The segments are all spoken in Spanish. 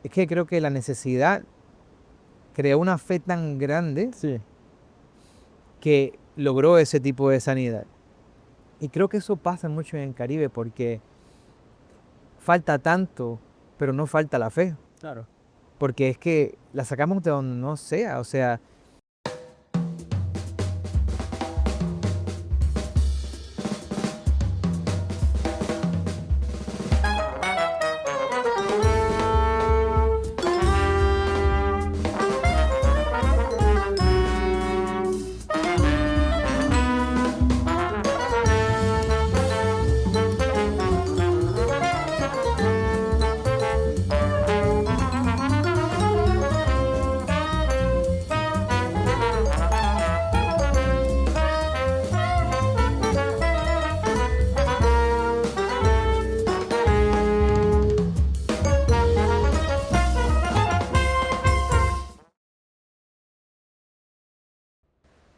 es que creo que la necesidad creó una fe tan grande Sí. que logró ese tipo de sanidad. Y creo que eso pasa mucho en el Caribe porque falta tanto, pero no falta la fe. Claro. Porque es que la sacamos de donde no sea. O sea,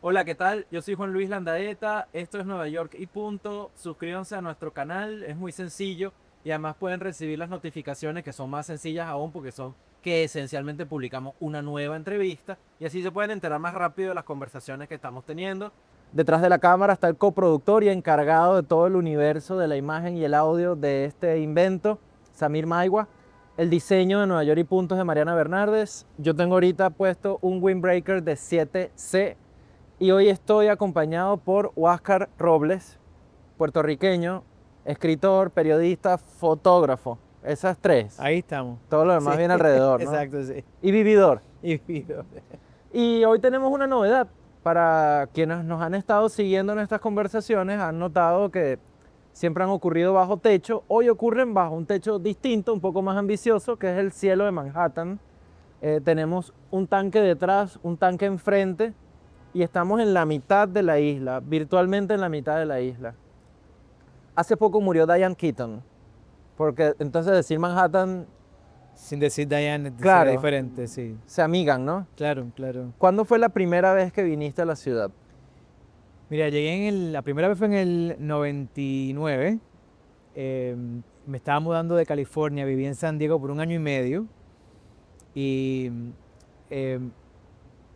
Hola, ¿qué tal? Yo soy Juan Luis Landaeta, esto es Nueva York y punto. Suscríbanse a nuestro canal, es muy sencillo y además pueden recibir las notificaciones que son más sencillas aún porque son que esencialmente publicamos una nueva entrevista y así se pueden enterar más rápido de las conversaciones que estamos teniendo. Detrás de la cámara está el coproductor y encargado de todo el universo de la imagen y el audio de este invento, Samir Maigua. El diseño de Nueva York y puntos de Mariana Bernardes. Yo tengo ahorita puesto un windbreaker de 7C. Y hoy estoy acompañado por Huáscar Robles, puertorriqueño, escritor, periodista, fotógrafo. Esas tres. ahí estamos. Todo lo demás Sí, viene alrededor, ¿no? exacto, sí. Y vividor. Y video. Y hoy tenemos una novedad. Para quienes nos han estado siguiendo en estas conversaciones, han notado que siempre han ocurrido bajo techo. Hoy ocurren bajo un techo distinto, un poco más ambicioso, que es el cielo de Manhattan. Tenemos un tanque detrás, un tanque enfrente. Y estamos en la mitad de la isla, virtualmente en la mitad de la isla. Hace poco murió Diane Keaton, porque entonces decir Manhattan Sin decir Diane, Claro. sería diferente, sí. se amigan, ¿no? Claro, claro. ¿Cuándo fue la primera vez que viniste a la ciudad? Mira, la primera vez fue en el 99. Me estaba mudando de California, viví en San Diego por un año y medio. Y em,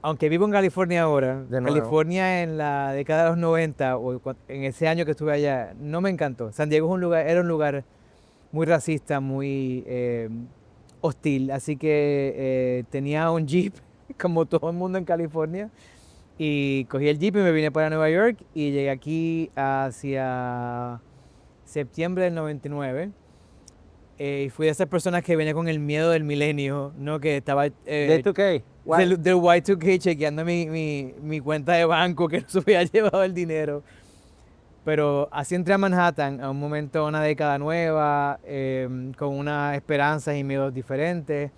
aunque vivo en California ahora, De nuevo. California en la década de los 90 o en ese año que estuve allá, no me encantó. San Diego era un lugar muy racista, muy hostil. Así que tenía un Jeep, como todo el mundo en California. Y cogí el Jeep y me vine para Nueva York y llegué aquí hacia septiembre del 99. Y fui de esas personas que venía con el miedo del milenio, ¿no? Que estaba ¿De2K? del Y2K chequeando mi cuenta de banco, que no se había llevado el dinero. Pero así entré a Manhattan, a un momento, una década nueva, con unas esperanzas y miedos diferentes.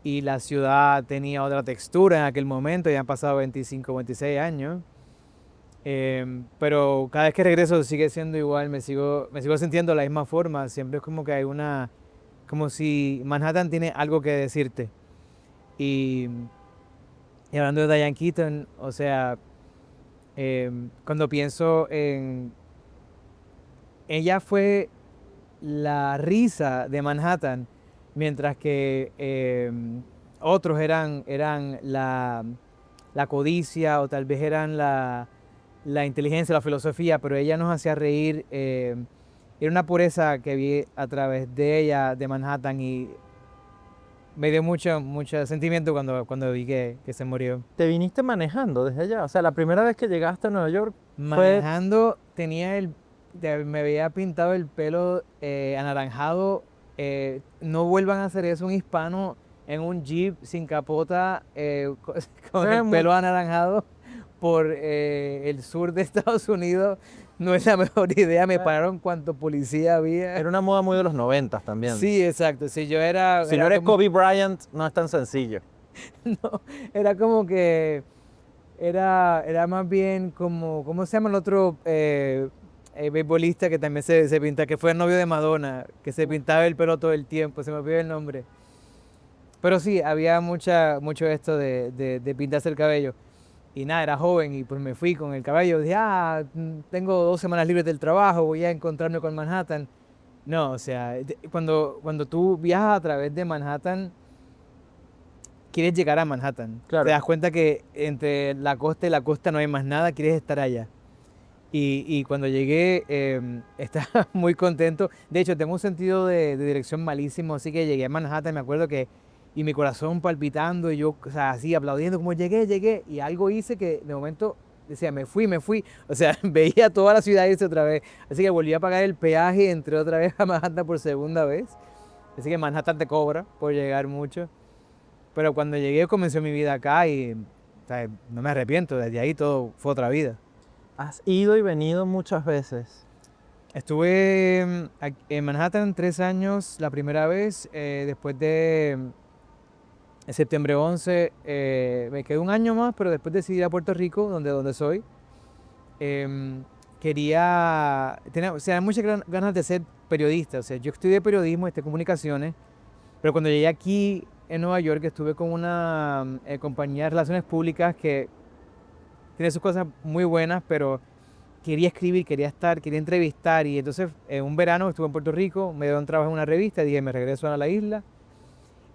Y la ciudad tenía otra textura en aquel momento, ya han pasado 25, 26 años. Pero cada vez que regreso sigue siendo igual, me sigo sintiendo de la misma forma. Siempre es como que hay como si Manhattan tiene algo que decirte. Y, y hablando de Diane Keaton, o sea, cuando pienso en... Ella fue la risa de Manhattan, mientras que otros eran la codicia o tal vez eran la inteligencia, la filosofía, pero ella nos hacía reír. Era una pureza que vi a través de ella, de Manhattan, y me dio mucho sentimiento cuando vi que se murió. ¿Te viniste manejando desde allá? O sea, la primera vez que llegaste a Nueva York fue... Manejando me había pintado el pelo anaranjado. No vuelvan a hacer eso un hispano en un Jeep sin capota con el pelo anaranjado por el sur de Estados Unidos. No es la mejor idea. Me pararon cuanto policía había. Era una moda muy de los 90 también. Sí, exacto. Si yo Si no era eres como- Kobe Bryant, no es tan sencillo. no, era como que era más bien como, ¿cómo se llama el otro beisbolista que también se pinta, que fue el novio de Madonna, que se pintaba el pelo todo el tiempo? Se me olvidó el nombre. Pero sí, había mucho esto de pintarse el cabello. Y nada, era joven y pues me fui con el cabello. Dije, tengo 2 semanas libres del trabajo, voy a encontrarme con Manhattan. No, o sea, cuando tú viajas a través de Manhattan, quieres llegar a Manhattan. Te Claro. das cuenta que entre la costa y la costa no hay más nada, quieres estar allá. Y cuando llegué, estaba muy contento. De hecho, tengo un sentido de dirección malísimo, así que llegué a Manhattan, me acuerdo que, y mi corazón palpitando, y yo, o sea, así aplaudiendo, como llegué, y algo hice que de momento decía, me fui. O sea, veía toda la ciudad irse otra vez. Así que volví a pagar el peaje y entré otra vez a Manhattan por segunda vez. Así que Manhattan te cobra por llegar mucho. Pero cuando llegué comenzó mi vida acá y, o sea, no me arrepiento, desde ahí todo fue otra vida. Has ido y venido muchas veces. Estuve en Manhattan 3 años la primera vez, después de septiembre 11 me quedé un año más, pero después decidí ir a Puerto Rico, donde soy. Em, o sea, muchas ganas de ser periodista, o sea, yo estudié periodismo y comunicaciones, pero cuando llegué aquí en Nueva York estuve con una compañía de relaciones públicas que tiene sus cosas muy buenas, pero quería escribir, quería entrevistar y entonces un verano estuve en Puerto Rico, me dio un trabajo en una revista, dije me regreso a la isla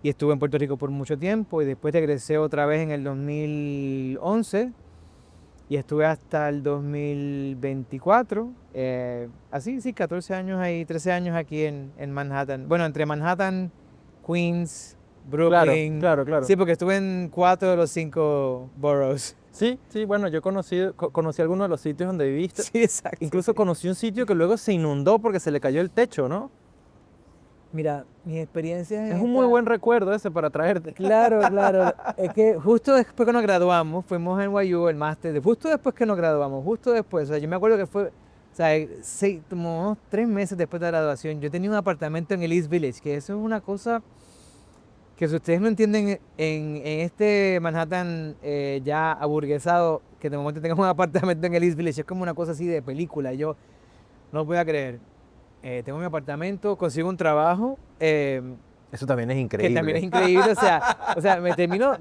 y estuve en Puerto Rico por mucho tiempo y después regresé otra vez en el 2011 y estuve hasta el 2024, así, sí, 14 años ahí, 13 años aquí en Manhattan, bueno, entre Manhattan, Queens, Claro, Brooklyn, claro, claro. sí, porque estuve en 4 de los 5 boroughs. Sí, sí, bueno, yo conocí algunos de los sitios donde viviste. Sí, exacto. Incluso Sí. conocí un sitio que luego se inundó porque se le cayó el techo, ¿no? Mira, mi experiencia Es en un muy esta. buen recuerdo ese para traerte. Claro, claro. Es que justo después que nos graduamos, fuimos a NYU, el máster, justo después que nos graduamos, justo después, o sea, yo me acuerdo que fue, o sea, como unos 3 meses después de la graduación, yo tenía un apartamento en el East Village, que eso es una cosa que si ustedes no entienden en este Manhattan ya aburguesado, que de momento tengas un apartamento en el East Village, es como una cosa así de película, yo no lo voy a creer. Tengo mi apartamento, consigo un trabajo. Eso también es Que también increíble. es increíble, o sea, termino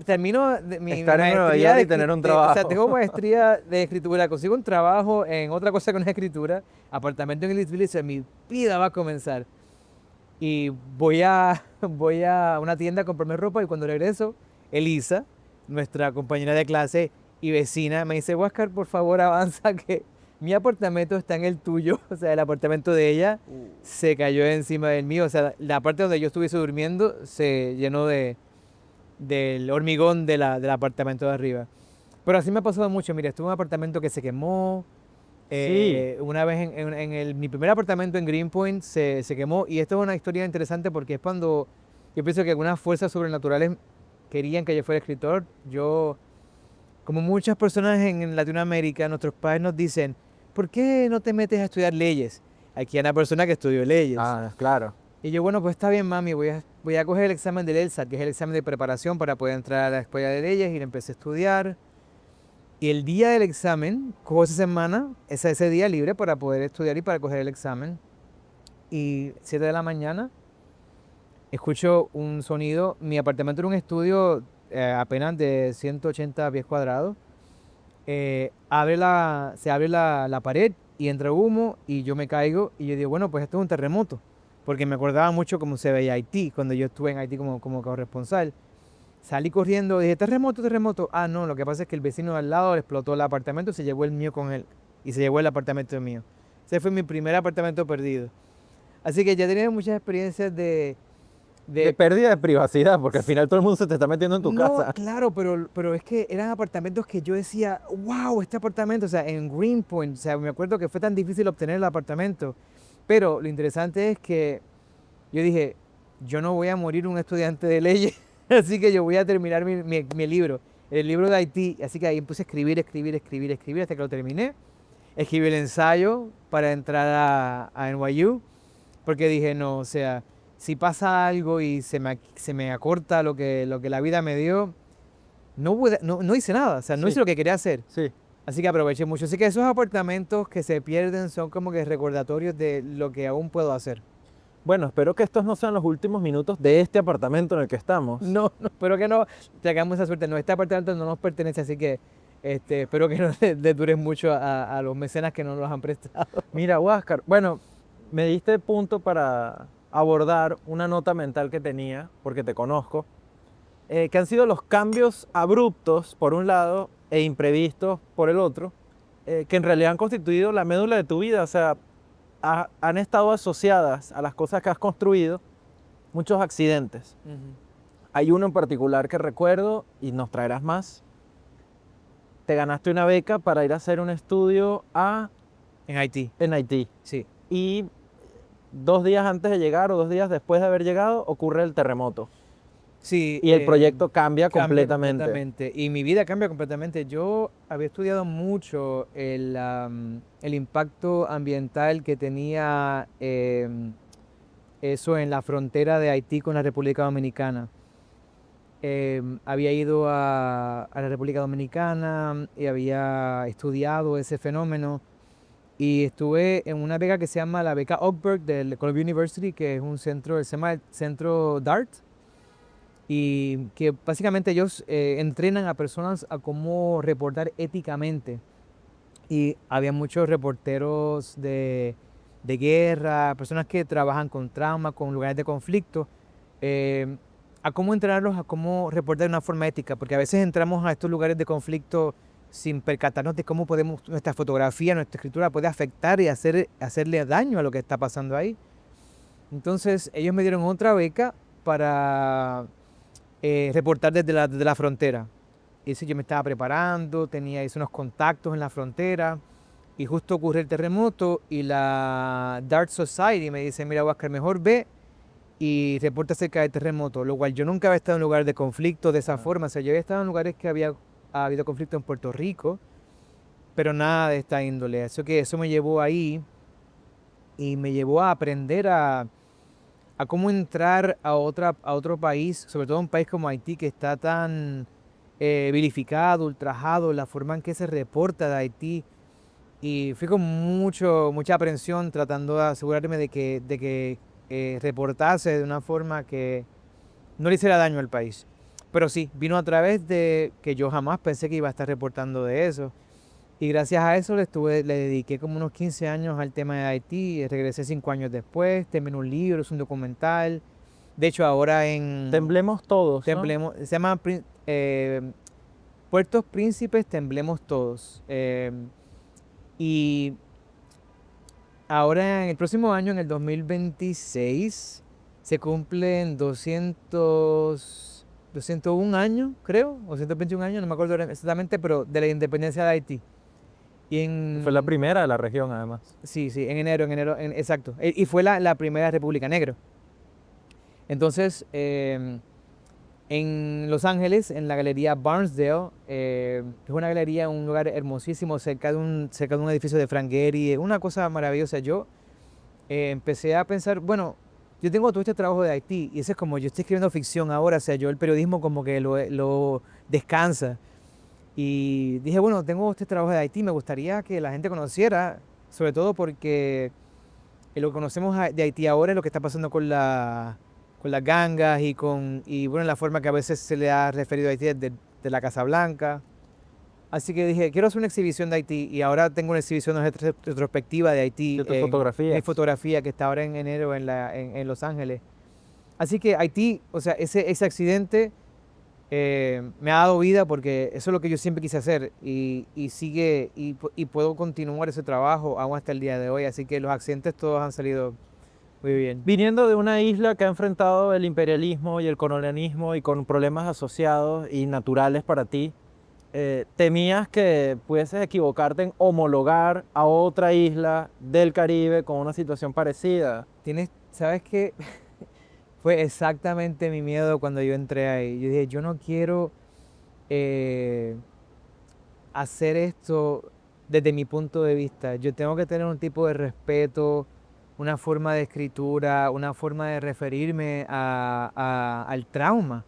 mi Estar en Nueva maestría York y tener un o sea, trabajo. tengo maestría de escritura, consigo un trabajo en otra cosa que no es escritura, apartamento en East Village, mi vida va a comenzar. Y voy a una tienda a comprarme ropa y cuando regreso, Elisa, nuestra compañera de clase y vecina, me dice, Huáscar, por favor avanza que mi apartamento está en el tuyo, o sea, el apartamento de ella se cayó encima del mío, o sea, la parte donde yo estuviese durmiendo se llenó del hormigón del apartamento de arriba. Pero así me ha pasado mucho, mira, estuve en un apartamento que se quemó, Sí, una vez mi primer apartamento en Greenpoint se quemó y esto es una historia interesante porque es cuando yo pienso que algunas fuerzas sobrenaturales querían que yo fuera escritor. Como muchas personas en Latinoamérica, nuestros padres nos dicen, ¿por qué no te metes a estudiar leyes? Aquí hay una persona que estudió leyes. claro. Y yo, bueno, pues está bien, mami, voy a coger el examen del LSAT, que es el examen de preparación para poder entrar a la escuela de leyes y lo empecé a estudiar. Y el día del examen, cojo esa semana, ese día libre para poder estudiar y para coger el examen. Y 7 de la mañana, escucho un sonido. Mi apartamento era un estudio apenas de 180 pies cuadrados. Se abre la pared y entra humo y yo me caigo y yo digo, bueno, pues esto es un terremoto. Porque me acordaba mucho cómo se veía Haití cuando yo estuve en Haití como corresponsal. Salí corriendo, dije, terremoto, terremoto. Ah, no, lo que pasa es que el vecino de al lado le explotó el apartamento y se llevó el mío con él. Y se llevó el apartamento mío. Ese fue mi primer apartamento perdido. Así que ya he tenido muchas experiencias De de pérdida de privacidad, porque al final todo el mundo se te está metiendo en tu no, casa. claro, pero es que eran apartamentos que yo decía, wow, este apartamento, o sea, en Greenpoint, o sea, me acuerdo que fue tan difícil obtener el apartamento. Pero lo interesante es que yo dije, yo no voy a morir un estudiante de leyes, así que yo voy a terminar mi libro, el libro de Haití. Así que ahí puse a escribir hasta que lo terminé. Escribí el ensayo para entrar a NYU, porque dije, no, o sea, si pasa algo y se me acorta lo que la vida me dio, no hice nada, o sea, no Sí, hice lo que quería hacer. sí. Así que aproveché mucho. Así que esos apartamentos que se pierden son como que recordatorios de lo que aún puedo hacer. Bueno, espero que estos no sean los últimos minutos de este apartamento en el que estamos. No, no, espero que no tengamos esa suerte. No, este apartamento no nos pertenece, así que espero que no le dure mucho a los mecenas que nos los han prestado. Mira, Huáscar, bueno, me diste punto para abordar una nota mental que tenía, porque te conozco, que han sido los cambios abruptos por un lado e imprevistos por el otro, que en realidad han constituido la médula de tu vida, o sea, han estado asociadas a las cosas que has construido muchos accidentes. Hay uno en particular que recuerdo y nos traerás más. Te ganaste una beca para ir a hacer un estudio En Haití, en Haití. sí. Y 2 días antes de llegar o 2 días después de haber llegado ocurre el terremoto. Sí, Y el proyecto cambia cambia completamente. completamente. Y mi vida cambia completamente. Yo había estudiado mucho el impacto ambiental que tenía eso en la frontera de Haití con la República Dominicana. Había ido a la República Dominicana y había estudiado ese fenómeno. Y estuve en una beca que se llama la beca Oakberg del Columbia University, que es un centro, se llama el Centro DART, y que básicamente ellos entrenan a personas a cómo reportar éticamente. Y había muchos reporteros de guerra, personas que trabajan con trauma, con lugares de conflicto, eh, a cómo entrenarlos a cómo reportar de una forma ética, porque a veces entramos a estos lugares de conflicto sin percatarnos de cómo podemos, nuestra fotografía, nuestra escritura puede afectar y hacerle daño a lo que está pasando ahí. Entonces ellos me dieron otra beca para reportar desde la frontera. Y eso yo me estaba preparando, hice unos contactos en la frontera y justo ocurre el terremoto y la Dart Society me dice, mira Oscar, mejor ve y reporta acerca del terremoto, lo cual yo nunca había estado en un lugar de conflicto de esa forma. O sea, yo había estado en lugares que había habido conflicto en Puerto Rico, pero nada de esta índole. Eso me llevó ahí y me llevó a aprender a cómo entrar a otro país, sobre todo un país como Haití, que está tan vilificado, ultrajado, la forma en que se reporta de Haití. Y fui con mucha aprensión tratando de asegurarme de que reportase de una forma que no le hiciera daño al país. Pero sí, vino a través de que yo jamás pensé que iba a estar reportando de eso. Y gracias a eso le dediqué como unos 15 años al tema de Haití. Y regresé 5 años después, terminé un libro, es un documental. De hecho, ahora Temblemos todos, ¿no? se llama Puertos Príncipes, Temblemos Todos. Y ahora en el próximo año, en el 2026, se cumplen 201 años, creo, o 121 años, no me acuerdo exactamente, pero de la independencia de Haití. Fue la primera de la región, además. Sí, sí, en enero, exacto. Y fue la primera república negra. Entonces, en Los Ángeles, en la galería Barnsdale, es una galería en un lugar hermosísimo, cerca de un edificio de Frank Gehry, una cosa maravillosa. Yo empecé a pensar, bueno, yo tengo todo este trabajo de Haití y eso es como yo estoy escribiendo ficción ahora, o sea, yo el periodismo como que lo descansa. Y dije, bueno, tengo este trabajo de Haití, me gustaría que la gente conociera, sobre todo porque lo que conocemos de Haití ahora es lo que está pasando con las gangas y bueno, la forma que a veces se le ha referido a Haití de la Casa Blanca. Así que dije, quiero hacer una exhibición de Haití y ahora tengo una exhibición retrospectiva de Haití. De tus fotografías. Mi fotografía que está ahora en enero en Los Ángeles. Así que Haití, o sea, ese accidente me ha dado vida porque eso es lo que yo siempre quise hacer y puedo continuar ese trabajo aún hasta el día de hoy. Así que los accidentes todos han salido muy bien. Viniendo de una isla que ha enfrentado el imperialismo y el colonialismo y con problemas asociados y naturales para ti, ¿temías que pudieses equivocarte en homologar a otra isla del Caribe con una situación parecida? ¿Sabes qué? Fue exactamente mi miedo cuando yo entré ahí. Yo dije, yo no quiero hacer esto desde mi punto de vista. Yo tengo que tener un tipo de respeto, una forma de escritura, una forma de referirme al trauma.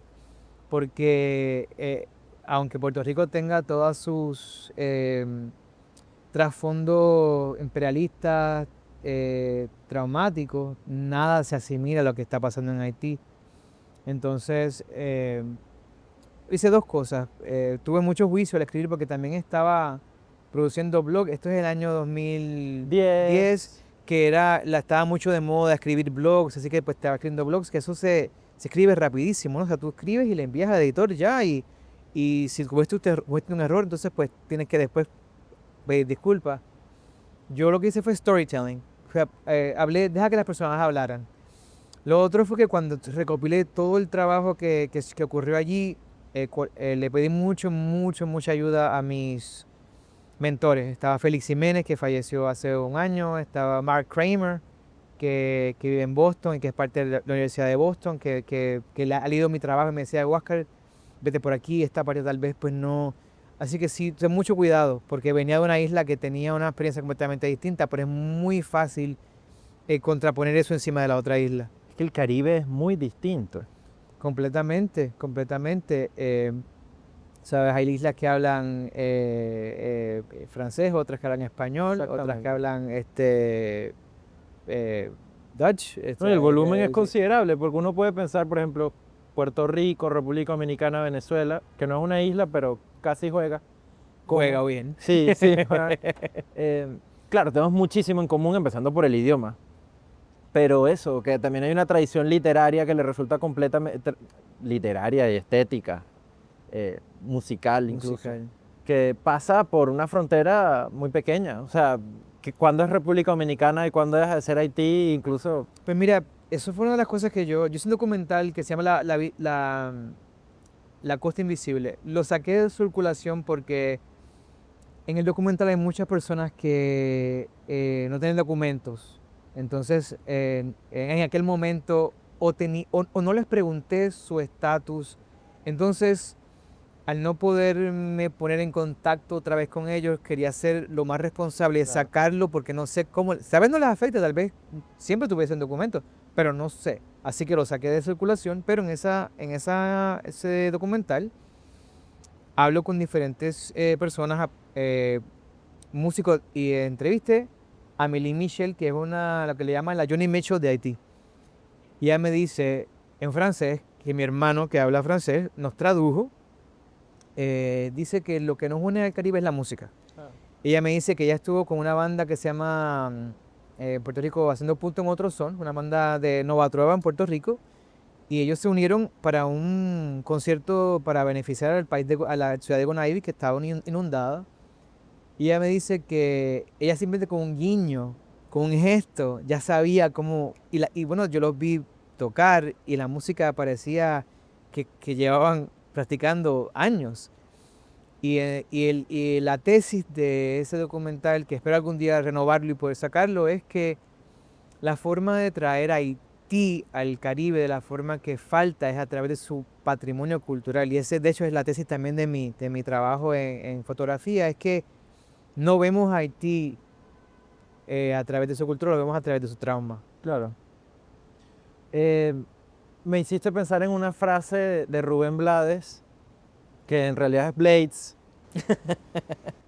Porque aunque Puerto Rico tenga todas sus trasfondos imperialistas, traumáticos, nada se asimila a lo que está pasando en Haití. Entonces, hice dos cosas. Tuve mucho juicio al escribir porque también estaba produciendo blog. Esto es el año 2010 estaba mucho de moda escribir blogs, así que pues estaba escribiendo blogs, que eso se escribe rapidísimo, ¿no? O sea, tú escribes y le envías al editor ya y si cometiste un error, entonces pues tienes que después pedir disculpas. Yo lo que hice fue storytelling. Deja que las personas hablaran. Lo otro fue que cuando recopilé todo el trabajo que ocurrió allí, le pedí mucha ayuda a mis mentores. Estaba Félix Jiménez, que falleció hace un año. Estaba Mark Kramer, que vive en Boston y que es parte de la Universidad de Boston, que ha leído mi trabajo y me decía, Oscar, vete por aquí, esta parte tal vez pues no. Así que sí, ten mucho cuidado, porque venía de una isla que tenía una experiencia completamente distinta, pero es muy fácil contraponer eso encima de la otra isla. Es que el Caribe es muy distinto. Completamente. ¿Sabes? Hay islas que hablan francés, otras que hablan español, otras que Exactamente. hablan Dutch. No, y el volumen es considerable, porque uno puede pensar, por ejemplo, Puerto Rico, República Dominicana, Venezuela, que no es una isla, pero casi juega. Juega bien. Sí, juega. Claro, tenemos muchísimo en común, empezando por el idioma. Pero eso, que también hay una tradición literaria que le resulta completamente literaria y estética, musical incluso, Musical. que pasa por una frontera muy pequeña. O sea, que cuando es República Dominicana y cuando deja de ser Haití, incluso. Pues mira, eso fue una de las cosas que yo hice un documental que se llama La Costa Invisible. Lo saqué de circulación porque en el documental hay muchas personas que no tienen documentos. Entonces, en aquel momento o no les pregunté su estatus. Entonces, al no poderme poner en contacto otra vez con ellos, quería ser lo más responsable de Claro. sacarlo porque no sé cómo, tal vez no les afecta, tal vez siempre tuviesen documentos, pero no sé. Así que lo saqué de circulación, pero ese documental hablo con diferentes personas, músicos, y entrevisté a Amélie Michel, que es lo que le llaman la Johnny Mitchell de Haití. Y ella me dice en francés, que mi hermano que habla francés nos tradujo, dice que lo que nos une al Caribe es la música. Ella me dice que ella estuvo con una banda que se llama Puerto Rico Haciendo Punto en Otro Son, una banda de Nova Trova en Puerto Rico, y ellos se unieron para un concierto para beneficiar a la ciudad de Gonaivi, que estaba inundada. Y ella me dice que ella simplemente con un guiño, con un gesto, ya sabía cómo. Y bueno, yo los vi tocar y la música parecía que llevaban practicando años. Y la tesis de ese documental, que espero algún día renovarlo y poder sacarlo, es que la forma de traer a Haití al Caribe de la forma que falta es a través de su patrimonio cultural. Y ese, de hecho, es la tesis también de mi trabajo en fotografía, es que no vemos a Haití a través de su cultura, lo vemos a través de su trauma. Claro. Me hiciste pensar en una frase de Rubén Blades, que en realidad es Blades,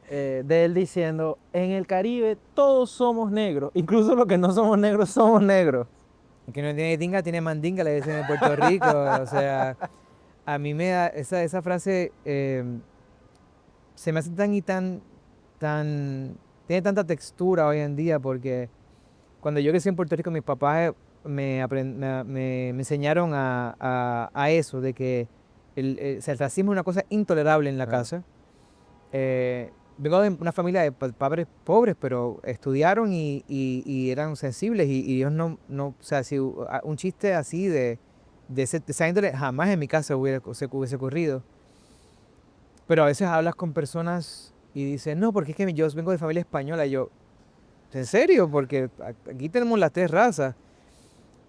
de él diciendo, en el Caribe todos somos negros, incluso los que no somos negros somos negros. El que no tiene tinga tiene mandinga, le dicen en Puerto Rico. O sea, a mí me da esa frase, se me hace tiene tanta textura hoy en día, porque cuando yo crecí en Puerto Rico, mis papás me enseñaron a eso, de que o sea, el racismo es una cosa intolerable en la Claro. casa. Vengo de una familia de padres pobres, pero estudiaron y eran sensibles y ellos o sea, si un chiste así de esa índole jamás en mi casa se hubiese ocurrido. Pero a veces hablas con personas y dices, no, porque es que yo vengo de familia española. Y yo, ¿en serio? Porque aquí tenemos las tres razas.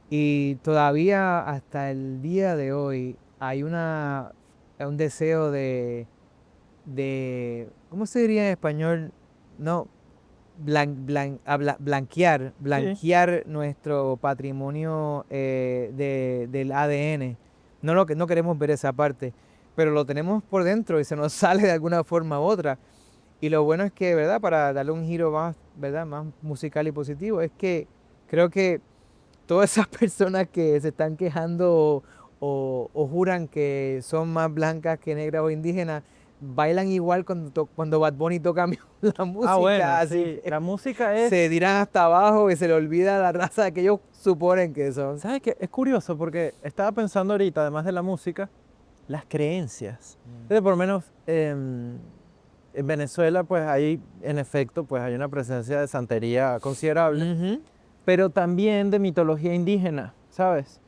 Y todavía hasta el día de hoy hay un deseo ¿cómo se diría en español? No, Sí. blanquear nuestro patrimonio del ADN. No queremos ver esa parte, pero lo tenemos por dentro y se nos sale de alguna forma u otra. Y lo bueno es que, ¿verdad? Para darle un giro más, ¿verdad? Más musical y positivo, es que creo que todas esas personas que se están quejando o juran que son más blancas que negras o indígenas, bailan igual cuando Bad Bunny toca la música, bueno, así, sí, la música es... se tiran hasta abajo y se le olvida la raza que ellos suponen que son. ¿Sabes qué? Es curioso porque estaba pensando ahorita, además de la música, las creencias. Entonces, por lo menos en Venezuela, pues hay, en efecto, pues hay una presencia de santería considerable, Ujú. pero también de mitología indígena, ¿sabes?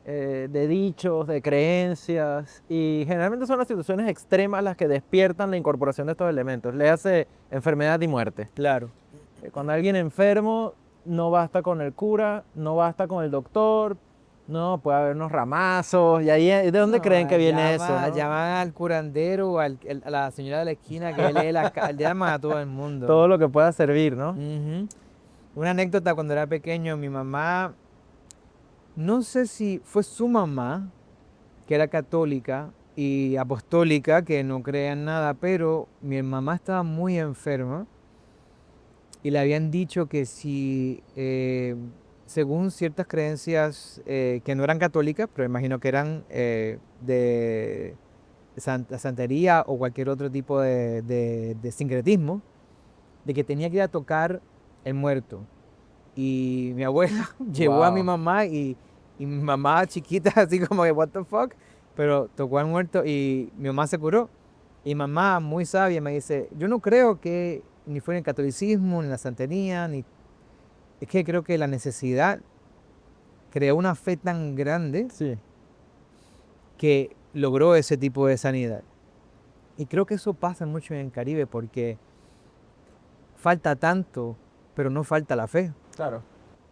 De dichos, de creencias, y generalmente son las situaciones extremas las que despiertan la incorporación de estos elementos. Le hace enfermedad y muerte. Claro. Cuando alguien enfermo, no basta con el cura, no basta con el doctor, no, puede haber unos ramazos, y ahí, ¿de dónde No, creen que viene eso? llama, ¿no? llaman al curandero o a la señora de la esquina que lee llaman a todo el mundo. Todo lo que pueda servir, ¿no? Ujú. Una anécdota cuando era pequeño, mi mamá, no sé si fue su mamá, que era católica y apostólica, que no creía en nada, pero mi mamá estaba muy enferma y le habían dicho que si, según ciertas creencias que no eran católicas, pero imagino que eran de santería o cualquier otro tipo de sincretismo, de que tenía que ir a tocar el muerto. Y mi abuela llevó a mi Wow. mamá y mi mamá chiquita, así como que, what the fuck, pero tocó al muerto y mi mamá se curó. Y mamá, muy sabia, me dice, yo no creo que ni fue en el catolicismo, ni en la santería, ni... Es que creo que la necesidad creó una fe tan grande Sí, que logró ese tipo de sanidad. Y creo que eso pasa mucho en el Caribe porque falta tanto, pero no falta la fe. claro.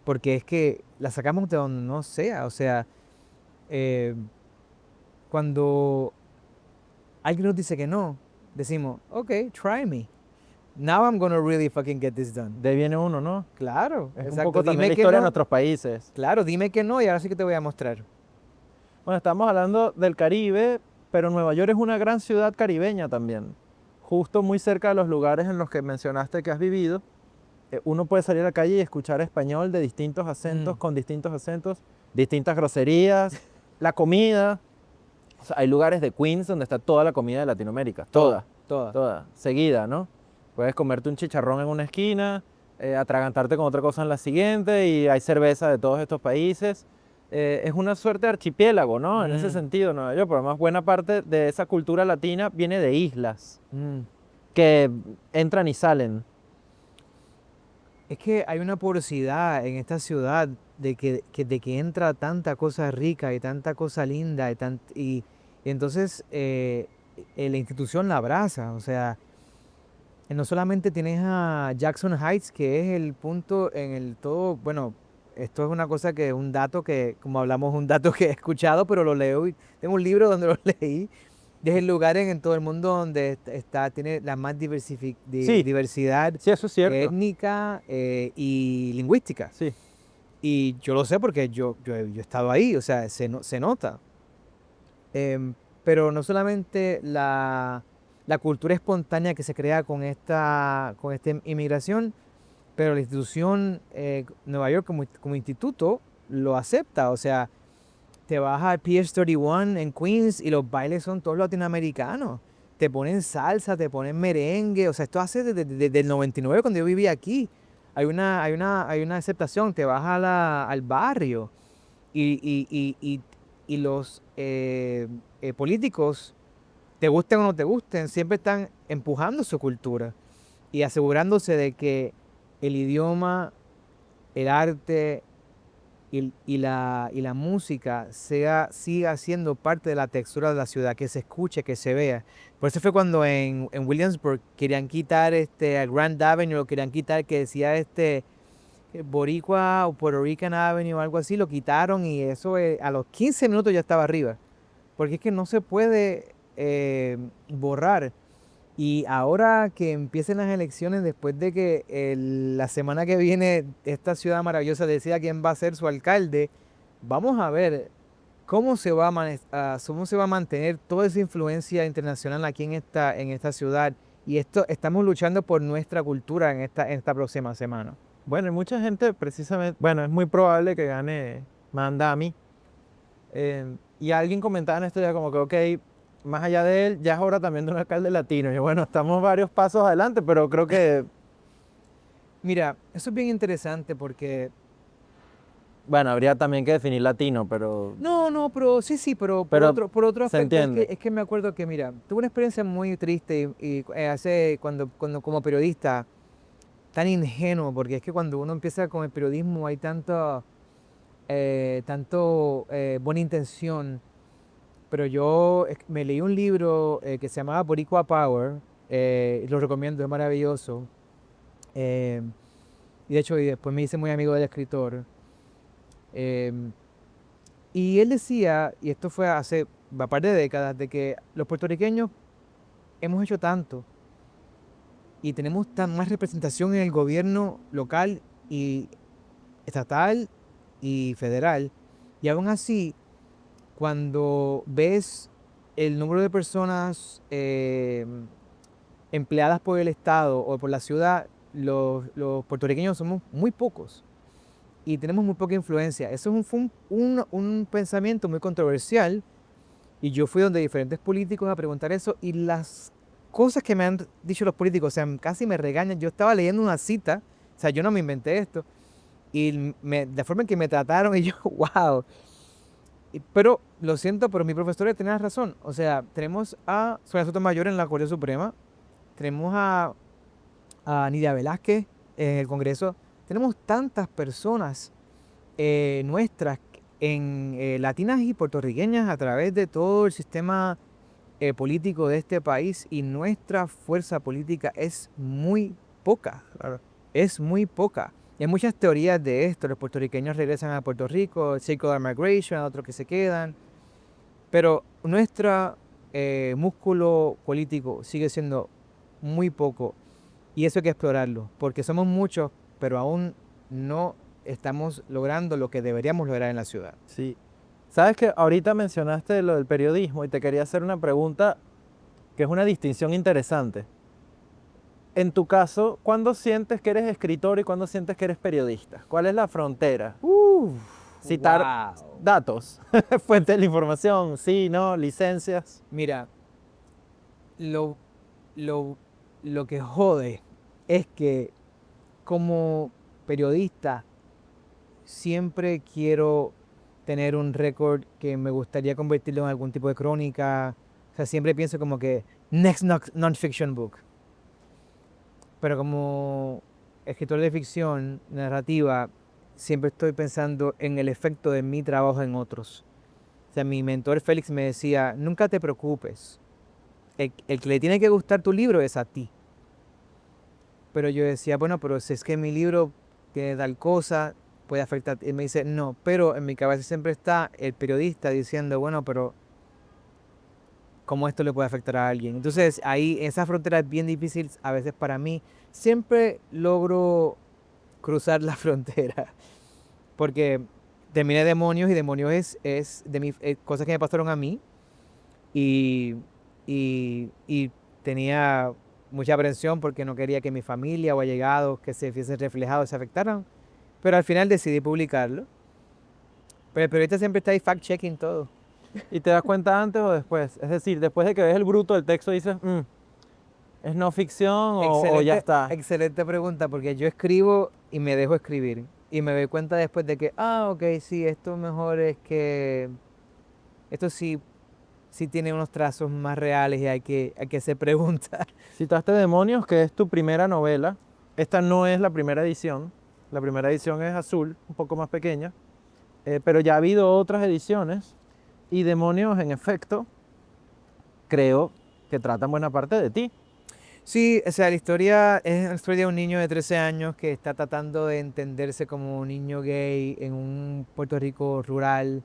Porque es que la sacamos de donde no sea. O sea, eh, cuando alguien nos dice que no, decimos, ok, try me. Now I'm gonna really fucking get this done. De ahí viene uno, ¿no? Claro, Es un exacto. poco también Dime la que historia de no. nuestros países. Claro, dime que no y ahora sí que te voy a mostrar. Bueno, estamos hablando del Caribe, pero Nueva York es una gran ciudad caribeña también. Justo muy cerca de los lugares en los que mencionaste que has vivido, uno puede salir a la calle y escuchar español de distintos acentos, Mm. con distintos acentos, distintas groserías, la comida. O sea, hay lugares de Queens donde está toda la comida de Latinoamérica, toda, Toda. toda, seguida, ¿no? Puedes comerte un chicharrón en una esquina, atragantarte con otra cosa en la siguiente, y hay cerveza de todos estos países. Es una suerte de archipiélago, ¿no? En ese Mm. sentido, Nueva York, pero además buena parte de esa cultura latina viene de islas Mm. que entran y salen. Es que hay una porosidad en esta ciudad de que entra tanta cosa rica y tanta cosa linda y entonces la institución la abraza. O sea, no solamente tienes a Jackson Heights, que es el punto en el todo, bueno, esto es una cosa que, un dato que, como hablamos, un dato que he escuchado, pero lo leo y tengo un libro donde lo leí. Es el lugar en todo el mundo donde tiene la más Sí, diversidad sí, eso es cierto. étnica y lingüística. Sí, Y yo lo sé porque yo he estado ahí, o sea, se nota. Pero no solamente la cultura espontánea que se crea con esta inmigración, pero la institución Nueva York como instituto lo acepta. O sea, te vas al PS 31 en Queens y los bailes son todos latinoamericanos. Te ponen salsa, te ponen merengue. O sea, esto hace desde el 99 cuando yo vivía aquí. Hay una aceptación. Te vas al barrio y los políticos, te gusten o no te gusten, siempre están empujando su cultura y asegurándose de que el idioma, el arte y la música siga siendo parte de la textura de la ciudad, que se escuche, que se vea. Por eso fue cuando en Williamsburg querían quitar a Grand Avenue, lo querían quitar, que decía Boricua o Puerto Rican Avenue o algo así, lo quitaron y eso a los 15 minutos ya estaba arriba. Porque es que no se puede borrar. Y ahora que empiecen las elecciones, después de que la semana que viene esta ciudad maravillosa decida quién va a ser su alcalde, vamos a ver cómo se va cómo se va a mantener toda esa influencia internacional aquí en esta ciudad. Y esto estamos luchando por nuestra cultura en esta próxima semana. bueno, hay mucha gente precisamente, bueno, es muy probable que gane Mandami. Y alguien comentaba en esto ya como que, ok, más allá de él, ya es hora también de un alcalde latino. Y bueno, estamos varios pasos adelante, pero creo que, Mira, eso es bien interesante porque bueno, habría también que definir latino, pero no, pero sí, pero Pero por otro se aspecto entiende. es que me acuerdo que, mira, tuve una experiencia muy triste hace, cuando como periodista, tan ingenuo, porque es que cuando uno empieza con el periodismo hay tanto buena intención, pero yo me leí un libro que se llamaba Boricua Power, lo recomiendo, es maravilloso, eh, y de hecho y después me hice muy amigo del escritor. em, Y él decía, y esto fue hace un par de décadas, de que los puertorriqueños hemos hecho tanto y tenemos tan más representación en el gobierno local y estatal y federal. Y aún así, cuando ves el número de personas empleadas por el Estado o por la ciudad, los puertorriqueños somos muy pocos y tenemos muy poca influencia. Eso es fue un pensamiento muy controversial. Y yo fui donde diferentes políticos a preguntar eso y las cosas que me han dicho los políticos, o sea, casi me regañan. Yo estaba leyendo una cita, o sea, yo no me inventé esto, y la forma en que me trataron, y yo, wow. Pero lo siento, pero mi profesor tenía razón. O sea, tenemos a Sonia Sotomayor en la Corte Suprema, tenemos a Nidia Velázquez en el Congreso, tenemos tantas personas nuestras latinas y puertorriqueñas a través de todo el sistema político de este país y nuestra fuerza política es muy poca, Claro. es muy poca. Y hay muchas teorías de esto, los puertorriqueños regresan a Puerto Rico, circular migration, otros que se quedan, pero nuestro músculo político sigue siendo muy poco y eso hay que explorarlo, porque somos muchos, pero aún no estamos logrando lo que deberíamos lograr en la ciudad. Sí. Sabes que ahorita mencionaste lo del periodismo y te quería hacer una pregunta que es una distinción interesante. En tu caso, ¿cuándo sientes que eres escritor y cuándo sientes que eres periodista? ¿Cuál es la frontera? Citar Wow. datos, fuente de la información, sí, no, licencias. Mira, lo, lo, lo que jode es que como periodista siempre quiero tener un récord que me gustaría convertirlo en algún tipo de crónica. O sea, siempre pienso como que next non-fiction book. Pero como escritor de ficción, narrativa, siempre estoy pensando en el efecto de mi trabajo en otros. O sea, mi mentor Félix me decía, nunca te preocupes. El que le tiene que gustar tu libro es a ti. Pero yo decía, bueno, pero si es que mi libro tiene tal cosa, puede afectar. Y me dice, no, pero en mi cabeza siempre está el periodista diciendo, bueno, pero ¿cómo esto le puede afectar a alguien? Entonces, ahí esa frontera es bien difícil a veces para mí. Siempre logro cruzar la frontera, porque terminé Demonios y Demonios es de mis cosas que me pasaron a mí y, y tenía mucha aprensión porque no quería que mi familia o allegados que se viesen reflejados se afectaran, pero al final decidí publicarlo. Pero el periodista siempre está ahí fact-checking todo. ¿Y te das cuenta antes o después? Es decir, después de que ves el bruto del texto dices, ¿es no ficción o ya está? Excelente pregunta, porque yo escribo y me dejo escribir. Y me doy cuenta después de que, ok, sí, esto mejor es que. Esto sí tiene unos trazos más reales y hay que hacer preguntas. Citaste Demonios, que es tu primera novela. Esta no es la primera edición. La primera edición es azul, un poco más pequeña. Pero ya ha habido otras ediciones. Y Demonios, en efecto, creo que tratan buena parte de ti. Sí, o sea, la historia es la historia de un niño de 13 años que está tratando de entenderse como un niño gay en un Puerto Rico rural.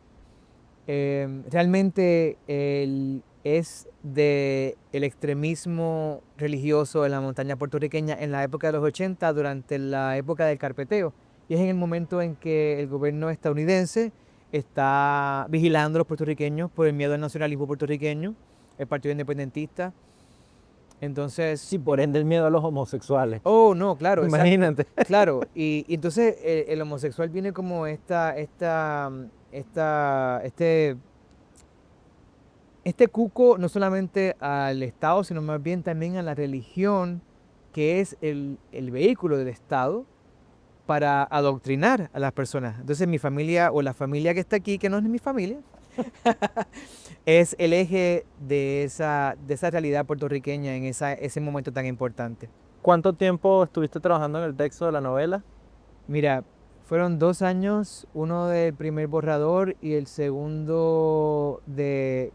Realmente él es de el extremismo religioso en la montaña puertorriqueña en la época de los 80, durante la época del carpeteo. Y es en el momento en que el gobierno estadounidense está vigilando a los puertorriqueños por el miedo al nacionalismo puertorriqueño, el Partido Independentista. Entonces, Sí, por ende el miedo a los homosexuales. oh, no, claro, exacto. Imagínate. Claro, y entonces el homosexual viene como es este cuco no solamente al Estado, sino más bien también a la religión, que es el vehículo del Estado para adoctrinar a las personas. Entonces mi familia o la familia que está aquí, que no es mi familia, es el eje de esa realidad puertorriqueña en ese momento tan importante. ¿Cuánto tiempo estuviste trabajando en el texto de la novela? Mira, fueron 2 años, uno del primer borrador y el segundo de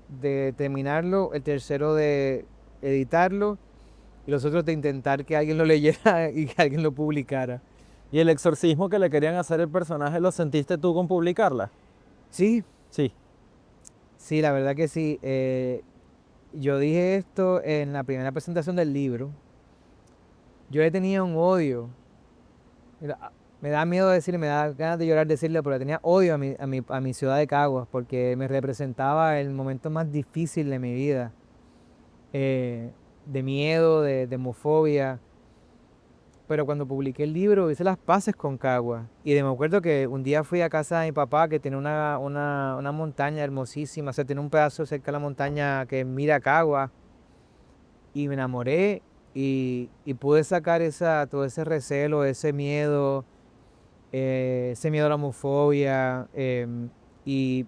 terminarlo, el tercero de editarlo y los otros de intentar que alguien lo leyera y que alguien lo publicara. ¿Y el exorcismo que le querían hacer el personaje lo sentiste tú con publicarla? Sí, Sí. sí, la verdad que sí. Yo dije esto en la primera presentación del libro. Yo le tenía un odio. Mira, me da miedo decirle, me da ganas de llorar decirle, pero le tenía odio a mi ciudad de Caguas porque me representaba el momento más difícil de mi vida. De miedo, de homofobia. Pero cuando publiqué el libro hice las paces con Caguas. Me acuerdo que un día fui a casa de mi papá que tiene una montaña hermosísima, o sea, tiene un pedazo cerca de la montaña que mira Caguas. Y me enamoré y pude sacar todo ese recelo, ese miedo a la homofobia y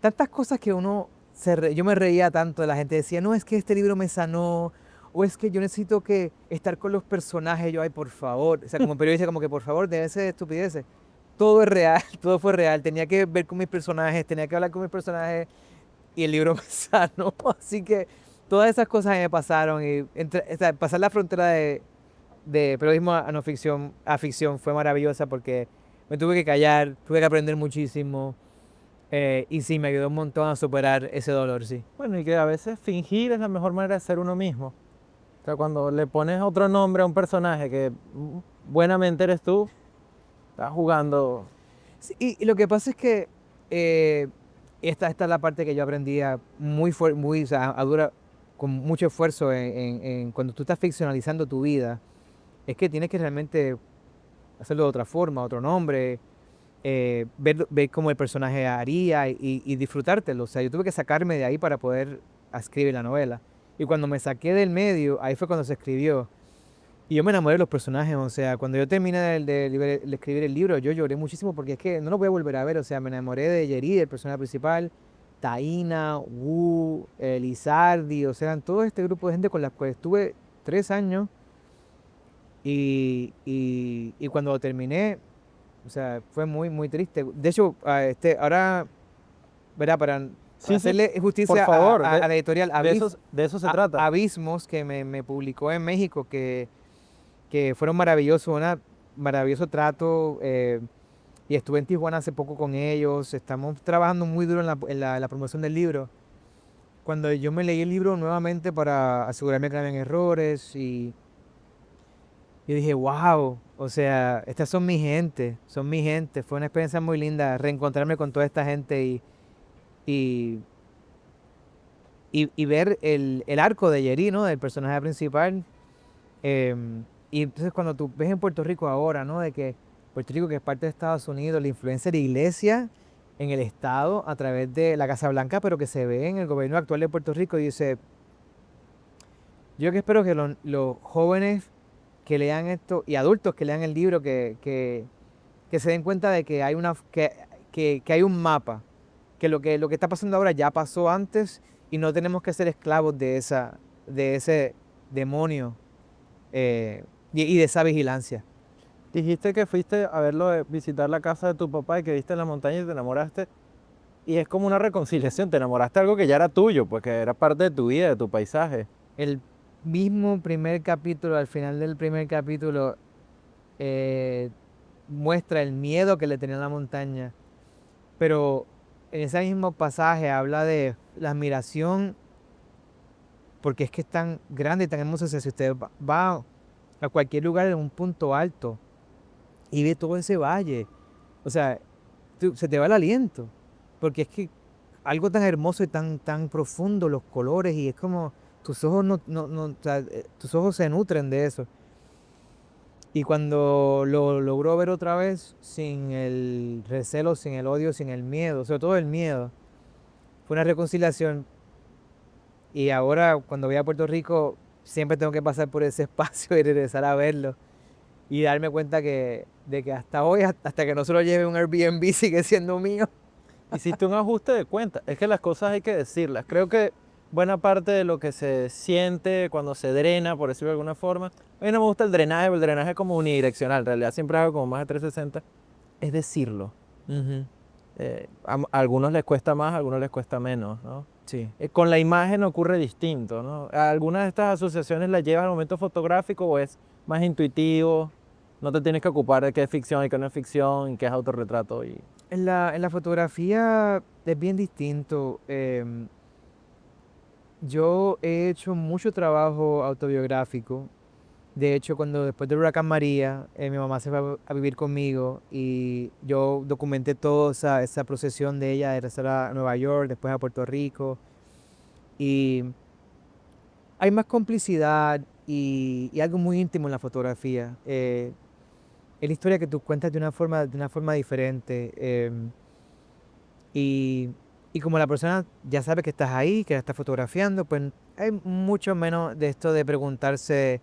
tantas cosas que yo me reía tanto de la gente decía, no, es que este libro me sanó, o es que yo necesito estar con los personajes, yo, ay, por favor, o sea, como periodista, como que por favor, debe ser estupideces. Todo es real, todo fue real, tenía que ver con mis personajes, tenía que hablar con mis personajes y el libro me sanó, así que todas esas cosas me pasaron y o sea, pasar la frontera de periodismo a no ficción, a ficción fue maravillosa porque me tuve que callar, tuve que aprender muchísimo. Y sí, me ayudó un montón a superar ese dolor, sí. Bueno, y que a veces fingir es la mejor manera de ser uno mismo. O sea, cuando le pones otro nombre a un personaje que buenamente eres tú, estás jugando. Sí, y lo que pasa es que esta es la parte que yo aprendí o sea, con mucho esfuerzo cuando tú estás ficcionalizando tu vida, es que tienes que realmente hacerlo de otra forma, otro nombre, ver cómo el personaje haría y disfrutártelo. O sea, yo tuve que sacarme de ahí para poder escribir la novela. Y cuando me saqué del medio, ahí fue cuando se escribió. Y yo me enamoré de los personajes, o sea, cuando yo terminé de escribir el libro, yo lloré muchísimo porque es que no lo voy a volver a ver, o sea, me enamoré de Yeri, el personaje principal, Taina, Wu, Lizardi, o sea, todo este grupo de gente con las cuales estuve 3 años y cuando lo terminé, o sea, fue muy, muy triste. De hecho, ahora, ¿verdad? Para Sí, sí, hacerle por justicia favor, a la editorial de eso se trata. Abismos, que me publicó en México, que fueron maravillosos, un maravilloso trato. Y estuve en Tijuana hace poco con ellos. Estamos trabajando muy duro en la promoción del libro. Cuando yo me leí el libro nuevamente para asegurarme que no habían errores y yo dije, wow, o sea, estas son mi gente, son mi gente. Fue una experiencia muy linda reencontrarme con toda esta gente y, y ver el arco de Yeri, ¿no? Del personaje principal. Y entonces cuando tú ves en Puerto Rico ahora, ¿no? De que Puerto Rico, que es parte de Estados Unidos, la influencia de la iglesia en el Estado a través de la Casa Blanca, pero que se ve en el gobierno actual de Puerto Rico, y dice, yo que espero que los jóvenes que lean esto y adultos que lean el libro, que se den cuenta de que que hay un mapa, que lo que está pasando ahora ya pasó antes y no tenemos que ser esclavos de ese demonio y de esa vigilancia. Dijiste que fuiste a verlo, visitar la casa de tu papá y que viste en la montaña y te enamoraste. Y es como una reconciliación, te enamoraste de algo que ya era tuyo, pues que era parte de tu vida, de tu paisaje. El mismo primer capítulo, al final del primer capítulo, eh, muestra el miedo que le tenía a la montaña, pero en ese mismo pasaje habla de la admiración, porque es que es tan grande y tan hermoso. O sea, si usted va a cualquier lugar en un punto alto y ve todo ese valle, o sea, se te va el aliento, porque es que algo tan hermoso y tan profundo, los colores, y es como tus ojos o sea, tus ojos se nutren de eso. Y cuando lo logró ver otra vez, sin el recelo, sin el odio, sin el miedo, sobre todo el miedo, fue una reconciliación. Y ahora cuando voy a Puerto Rico siempre tengo que pasar por ese espacio y regresar a verlo. Y darme cuenta de que hasta hoy, hasta que no se lo lleve un Airbnb, sigue siendo mío. Hiciste un ajuste de cuenta. Es que las cosas hay que decirlas. Creo que buena parte de lo que se siente cuando se drena, por decirlo de alguna forma, a mí no me gusta el drenaje, porque el drenaje es como unidireccional, en realidad siempre hago como más de 360, es decirlo. A algunos les cuesta más, a algunos les cuesta menos, ¿no? Sí. Con la imagen ocurre distinto, ¿no? ¿Algunas de estas asociaciones las llevan al momento fotográfico o es más intuitivo? No te tienes que ocupar de qué es ficción y qué no es ficción, y qué es autorretrato. En la fotografía es bien distinto. Yo he hecho mucho trabajo autobiográfico. De hecho, cuando después del huracán María, mi mamá se fue a vivir conmigo y yo documenté toda esa procesión de ella de regresar a Nueva York, después a Puerto Rico. Y hay más complicidad y algo muy íntimo en la fotografía. Es la historia que tú cuentas de una forma diferente. Y, y como la persona ya sabe que estás ahí, que la estás fotografiando, pues hay mucho menos de esto de preguntarse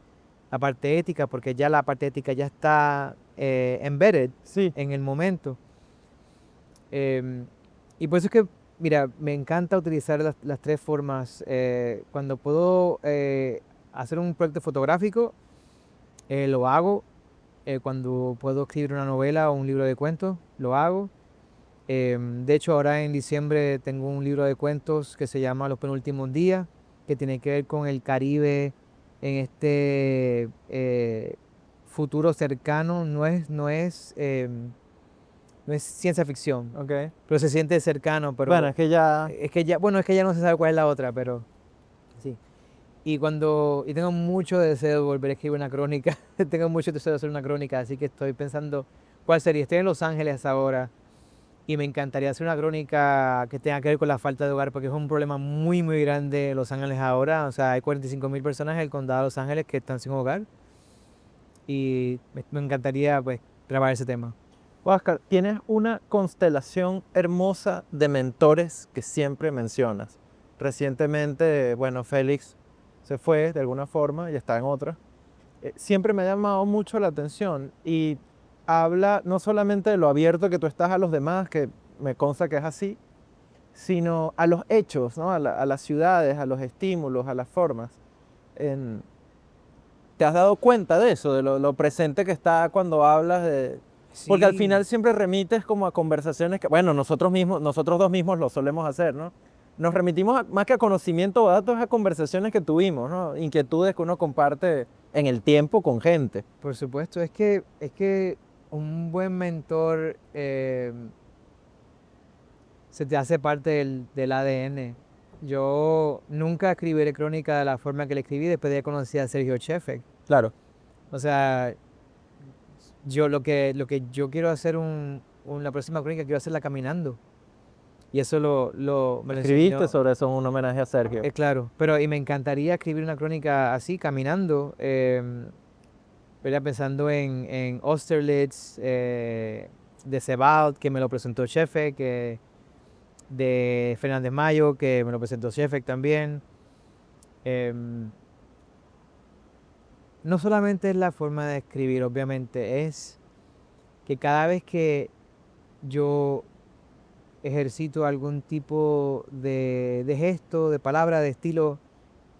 la parte ética, porque ya la parte ética ya está embedded Sí. en el momento. Y por eso es que, mira, me encanta utilizar las tres formas. Cuando puedo hacer un proyecto fotográfico, lo hago. Cuando puedo escribir una novela o un libro de cuentos, lo hago. De hecho, ahora en diciembre tengo un libro de cuentos que se llama Los penúltimos días, que tiene que ver con el Caribe en este futuro cercano. No es ciencia ficción, Ok. pero se siente cercano. Pero Bueno, es que ya... bueno, es que ya no se sabe cuál es la otra, pero sí. Y tengo mucho deseo de volver a escribir una crónica. Tengo mucho deseo de hacer una crónica, así que estoy pensando cuál sería. Estoy en Los Ángeles ahora. Y me encantaría hacer una crónica que tenga que ver con la falta de hogar, porque es un problema muy, muy grande en Los Ángeles ahora. O sea, hay 45.000 personas en el condado de Los Ángeles que están sin hogar. Y me encantaría, pues, grabar ese tema. Oscar, tienes una constelación hermosa de mentores que siempre mencionas. Recientemente, bueno, Félix se fue de alguna forma y está en otra. Siempre me ha llamado mucho la atención y habla no solamente de lo abierto que tú estás a los demás, que me consta que es así, sino a los hechos, ¿no? A las ciudades, a los estímulos, a las formas. En- ¿Te has dado cuenta de eso, de lo presente que está cuando hablas de...? Porque al Sí, final siempre remites como a conversaciones que, bueno, nosotros dos mismos lo solemos hacer, ¿no? Nos remitimos más que a conocimiento o datos, a conversaciones que tuvimos, ¿no? Inquietudes que uno comparte en el tiempo con gente. por supuesto. Es que un buen mentor se te hace parte del ADN. Yo nunca escribiré crónica de la forma que la escribí después de conocer a Sergio Chefek. Claro. O sea, yo lo que yo quiero hacer la próxima crónica, quiero hacerla caminando. Y eso me lo Escribiste enseñó. sobre eso en un homenaje a Sergio. Claro, pero y me encantaría escribir una crónica así, caminando, ¿verdad? Pensando en Austerlitz, de Sebald, que me lo presentó Shefek, de Fernández Mayo, que me lo presentó Shefek también. Em, no solamente es la forma de escribir, obviamente, es que cada vez que yo ejercito algún tipo de gesto, de palabra, de estilo,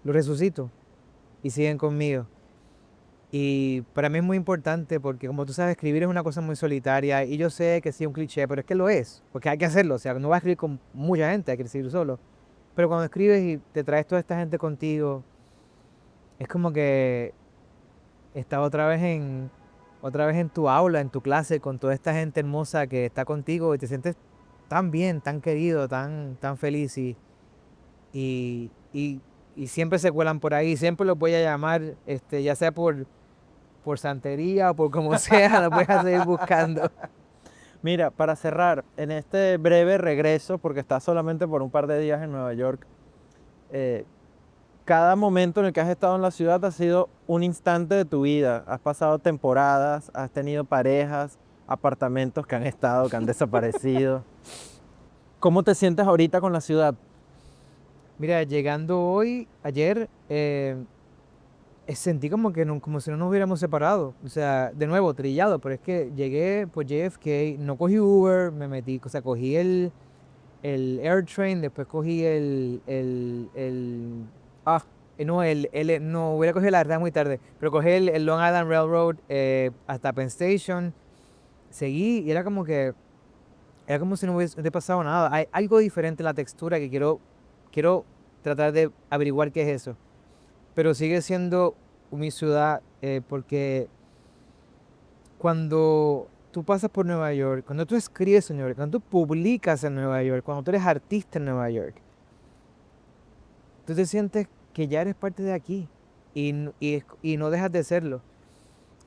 lo resucito y siguen conmigo. Y para mí es muy importante porque, como tú sabes, escribir es una cosa muy solitaria y yo sé que sí es un cliché, pero es que lo es, porque hay que hacerlo. O sea, no vas a escribir con mucha gente, hay que escribir solo. Pero cuando escribes y te traes toda esta gente contigo, es como que estás otra vez en tu aula, en tu clase, con toda esta gente hermosa que está contigo y te sientes tan bien, tan querido, tan feliz y, y, y siempre se cuelan por ahí, siempre los voy a llamar, ya sea por santería o por como sea, los voy a seguir buscando. Mira, para cerrar, en este breve regreso, porque estás solamente por un par de días en Nueva York, cada momento en el que has estado en la ciudad ha sido un instante de tu vida. Has pasado temporadas, has tenido parejas, apartamentos que han estado, que han desaparecido. ¿Cómo te sientes ahorita con la ciudad? Mira, llegando hoy, ayer, sentí como que como si no nos hubiéramos separado. O sea, de nuevo, trillado, pero es que llegué por JFK, no cogí Uber, me metí, o sea, cogí el AirTrain, después cogí no, no, hubiera cogido la verdad muy tarde, pero cogí el Long Island Railroad hasta Penn Station, seguí y era como si no hubiese pasado nada. Hay algo diferente en la textura que quiero tratar de averiguar qué es eso. Pero sigue siendo mi ciudad porque cuando tú pasas por Nueva York, cuando tú escribes en Nueva York, cuando tú publicas en Nueva York, cuando tú eres artista en Nueva York, tú te sientes que ya eres parte de aquí y no dejas de serlo.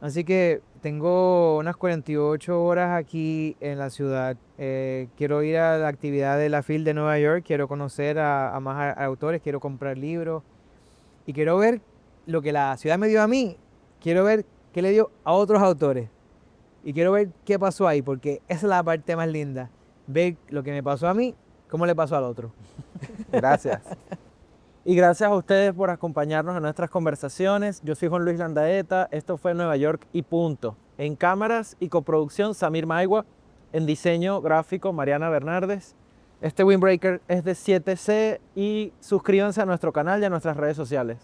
Así que tengo unas 48 horas aquí en la ciudad. Quiero ir a la actividad de la FIL de Nueva York, quiero conocer a más autores, quiero comprar libros y quiero ver lo que la ciudad me dio a mí, quiero ver qué le dio a otros autores y quiero ver qué pasó ahí, porque esa es la parte más linda, ver lo que me pasó a mí, cómo le pasó al otro. Gracias. Y gracias a ustedes por acompañarnos en nuestras conversaciones. Yo soy Juan Luis Landaeta, esto fue Nueva York y punto. En cámaras y coproducción, Samir Maigua. En diseño gráfico, Mariana Bernardes. Este Windbreaker es de 7C y suscríbanse a nuestro canal y a nuestras redes sociales.